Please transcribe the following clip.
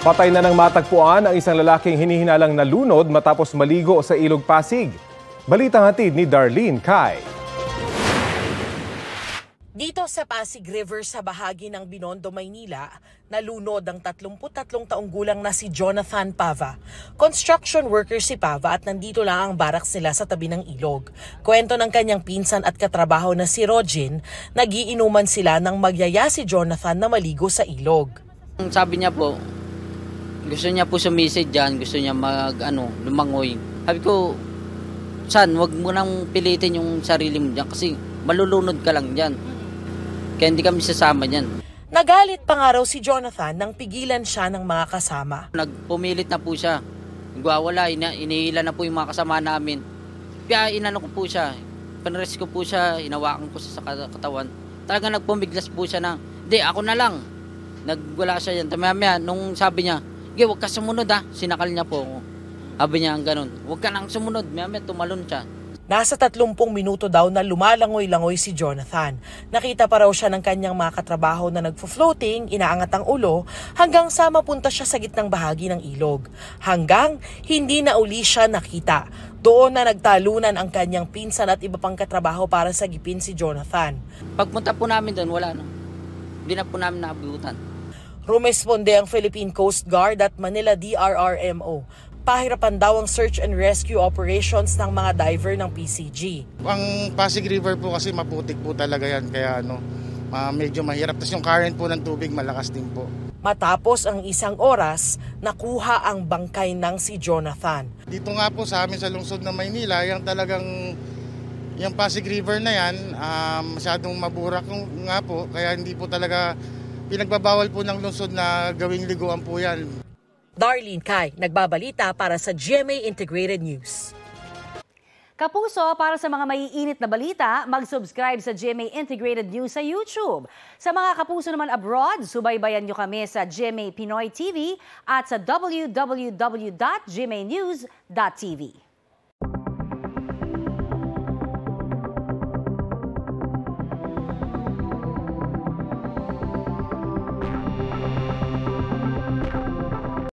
Patay na ng matagpuan ang isang lalaking hinihinalang nalunod matapos maligo sa Ilog Pasig. Balitang hatid ni Darlene Kai. Dito sa Pasig River sa bahagi ng Binondo, Maynila, nalunod ang 33 taong gulang na si Jonathan Pava. Construction worker si Pava at nandito lang ang barracks nila sa tabi ng ilog. Kwento ng kanyang pinsan at katrabaho na si Rogin, nagiinuman sila nang magyaya si Jonathan na maligo sa ilog. Sabi niya po, gusto niya po sumisid dyan, gusto niya lumangoy. Sabi ko, son, wag mo nang pilitin yung sarili mo dyan kasi malulunod ka lang dyan. Kaya hindi kami sasama dyan. Nagalit pa nga raw si Jonathan nang pigilan siya ng mga kasama. Nagpumilit na po siya. Nagwawala, inihila na po yung mga kasama namin. Kaya inano ko po siya, panres ko po siya, hinawakan ko sa katawan. Talaga nagpumiglas po siya na, hindi, ako na lang. Nagwala siya yan. Tamaya, nung sabi niya, huwag ka sumunod sinakal niya po ako. Sabi niya ang ganun, huwag ka nang sumunod, maya tumalon siya. Nasa 30 minuto daw na lumalangoy-langoy si Jonathan. Nakita pa raw siya ng kanyang mga katrabaho na nagfo-floating, inaangat ang ulo, hanggang sa mapunta siya sa gitnang bahagi ng ilog. Hanggang hindi na uli siya nakita. Doon na nagtalunan ang kanyang pinsan at iba pang katrabaho para sagipin si Jonathan. Pagpunta po namin doon, wala na. Hindi na po namin naabutan. Rumesponde ang Philippine Coast Guard at Manila DRRMO. Pahirapan daw ang search and rescue operations ng mga diver ng PCG. Ang Pasig River po kasi maputik po talaga yan, kaya medyo mahirap. Tapos yung current po ng tubig malakas din po. Matapos ang isang oras, nakuha ang bangkay ng si Jonathan. Dito nga po sa amin sa lungsod ng Maynila, yung Pasig River na yan, masyadong maburak nga po, kaya hindi po talaga pinagbabawal po ng lungsod na gawing liguan po yan. Darlene Kai, nagbabalita para sa GMA Integrated News. Kapuso, para sa mga maiinit na balita, mag-subscribe sa GMA Integrated News sa YouTube. Sa mga kapuso naman abroad, subaybayan nyo kami sa GMA Pinoy TV at sa www.gmanews.tv.